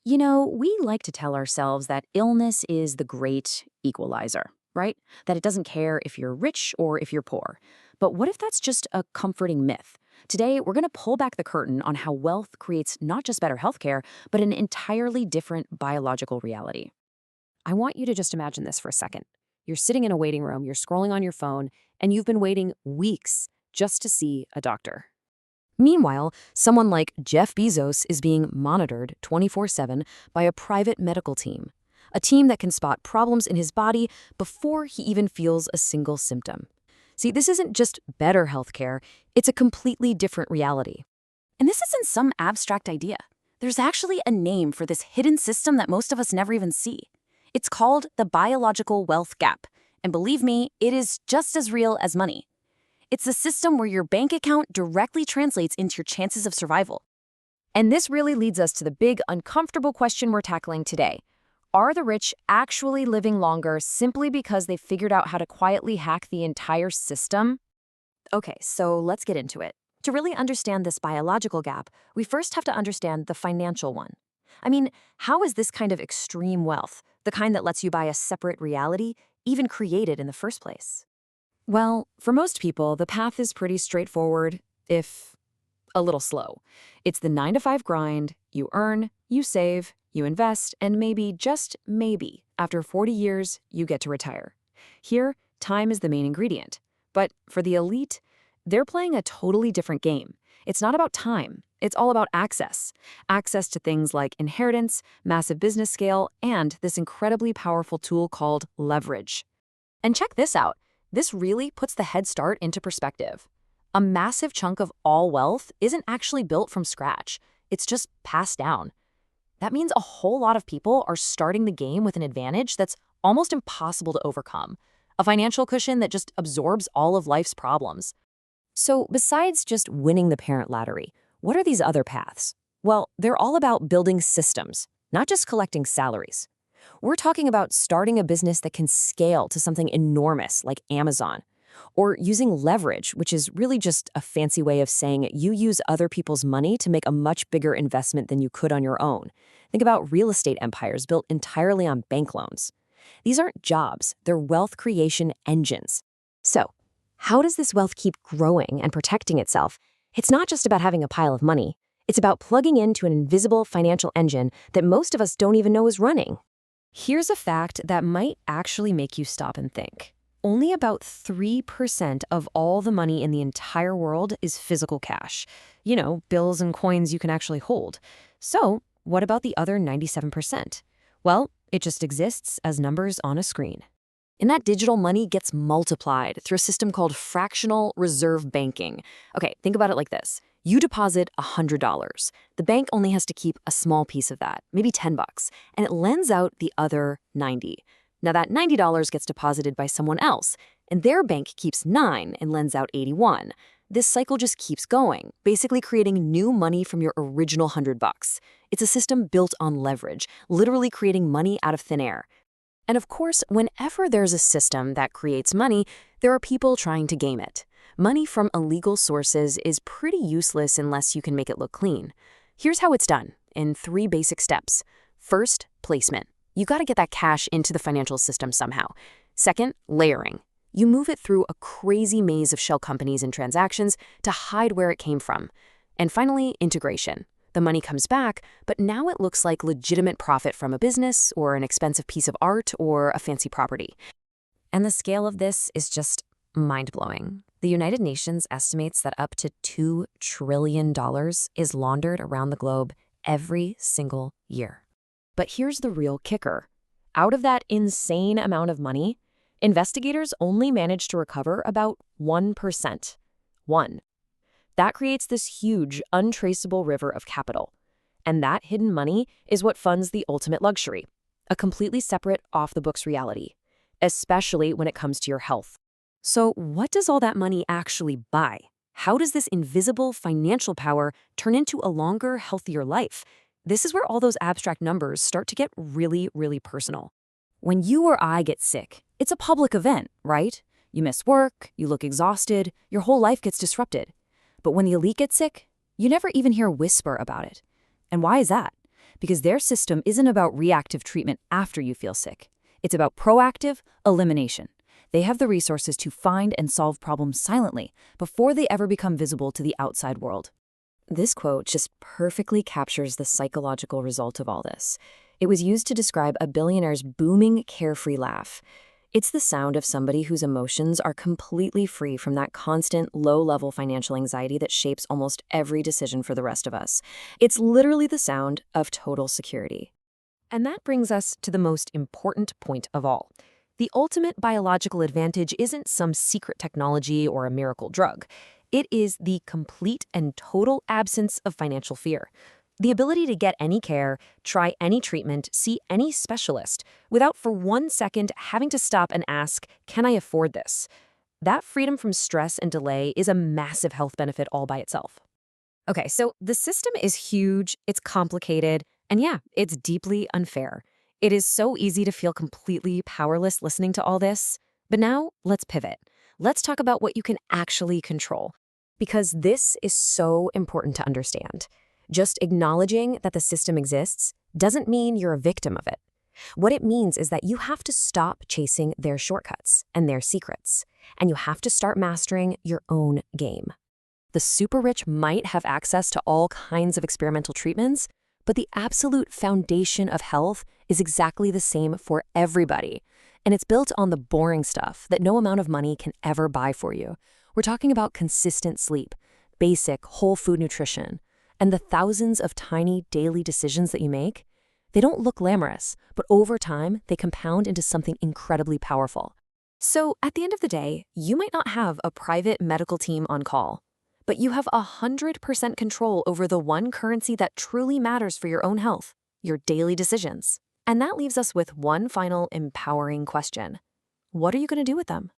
We like to tell ourselves that illness is the great equalizer, right? That it doesn't care if you're rich or if you're poor. But what if that's just a comforting myth? Today, we're going to pull back the curtain on how wealth creates not just better healthcare, but an entirely different biological reality. I want you to just imagine this for a second. You're sitting in a waiting room, you're scrolling on your phone, and you've been waiting weeks just to see a doctor. Meanwhile, someone like Jeff Bezos is being monitored 24/7 by a private medical team, a team that can spot problems in his body before he even feels a single symptom. See, this isn't just better healthcare, it's a completely different reality. And this isn't some abstract idea. There's actually a name for this hidden system that most of us never even see. It's called the biological wealth gap. And believe me, it is just as real as money. It's a system where your bank account directly translates into your chances of survival. And this really leads us to the big, uncomfortable question we're tackling today. Are the rich actually living longer simply because they figured out how to quietly hack the entire system? Okay, so let's get into it. To really understand this biological gap, we first have to understand the financial one. I mean, how is this kind of extreme wealth, the kind that lets you buy a separate reality, even created in the first place? Well, for most people, the path is pretty straightforward, if a little slow. It's the 9 to 5 grind. You earn, you save, you invest, and maybe, just maybe, after 40 years, you get to retire. Here, time is the main ingredient. But for the elite, they're playing a totally different game. It's not about time. It's all about access. Access to things like inheritance, massive business scale, and this incredibly powerful tool called leverage. And check this out. This really puts the head start into perspective. A massive chunk of all wealth isn't actually built from scratch. It's just passed down. That means a whole lot of people are starting the game with an advantage that's almost impossible to overcome. A financial cushion that just absorbs all of life's problems. So besides just winning the parent lottery, what are these other paths? Well, they're all about building systems, not just collecting salaries. We're talking about starting a business that can scale to something enormous like Amazon, or using leverage, which is really just a fancy way of saying you use other people's money to make a much bigger investment than you could on your own. Think about real estate empires built entirely on bank loans. These aren't jobs, they're wealth creation engines. So, how does this wealth keep growing and protecting itself? It's not just about having a pile of money. It's about plugging into an invisible financial engine that most of us don't even know is running. Here's a fact that might actually make you stop and think. Only about 3% of all the money in the entire world is physical cash. Bills and coins you can actually hold. So, what about the other 97%? Well, it just exists as numbers on a screen. And that digital money gets multiplied through a system called fractional reserve banking. Okay, think about it like this. You deposit $100. The bank only has to keep a small piece of that, maybe $10, and it lends out the other $90. Now that $90 gets deposited by someone else, and their bank keeps $9 and lends out $81. This cycle just keeps going, basically creating new money from your original $100. It's a system built on leverage, literally creating money out of thin air. And of course, whenever there's a system that creates money, there are people trying to game it. Money from illegal sources is pretty useless unless you can make it look clean. Here's how it's done, in 3 basic steps. First, placement. You gotta get that cash into the financial system somehow. Second, layering. You move it through a crazy maze of shell companies and transactions to hide where it came from. And finally, integration. The money comes back, but now it looks like legitimate profit from a business or an expensive piece of art or a fancy property. And the scale of this is just mind-blowing. The United Nations estimates that up to $2 trillion is laundered around the globe every single year. But here's the real kicker. Out of that insane amount of money, investigators only manage to recover about 1%. 1. That creates this huge, untraceable river of capital. And that hidden money is what funds the ultimate luxury, a completely separate, off-the-books reality, especially when it comes to your health. So what does all that money actually buy? How does this invisible financial power turn into a longer, healthier life? This is where all those abstract numbers start to get really, really personal. When you or I get sick, it's a public event, right? You miss work, you look exhausted, your whole life gets disrupted. But when the elite gets sick, you never even hear a whisper about it. And why is that? because their system isn't about reactive treatment after you feel sick. It's about proactive elimination. They have the resources to find and solve problems silently before they ever become visible to the outside world. This quote just perfectly captures the psychological result of all this. It was used to describe a billionaire's booming, carefree laugh. It's the sound of somebody whose emotions are completely free from that constant, low-level financial anxiety that shapes almost every decision for the rest of us. It's literally the sound of total security. And that brings us to the most important point of all. The ultimate biological advantage isn't some secret technology or a miracle drug. It is the complete and total absence of financial fear. The ability to get any care, try any treatment, see any specialist, without for 1 second having to stop and ask, can I afford this? That freedom from stress and delay is a massive health benefit all by itself. Okay, so the system is huge, it's complicated, and yeah, it's deeply unfair. It is so easy to feel completely powerless listening to all this. But now, let's pivot. Let's talk about what you can actually control. Because this is so important to understand. Just acknowledging that the system exists doesn't mean you're a victim of it. What it means is that you have to stop chasing their shortcuts and their secrets, and you have to start mastering your own game. The super rich might have access to all kinds of experimental treatments, but the absolute foundation of health is exactly the same for everybody. And it's built on the boring stuff that no amount of money can ever buy for you. We're talking about consistent sleep, basic whole food nutrition, and the thousands of tiny daily decisions that you make. They don't look glamorous, but over time, they compound into something incredibly powerful. So at the end of the day, you might not have a private medical team on call, but you have 100% control over the one currency that truly matters for your own health, your daily decisions. And that leaves us with one final empowering question. What are you going to do with them?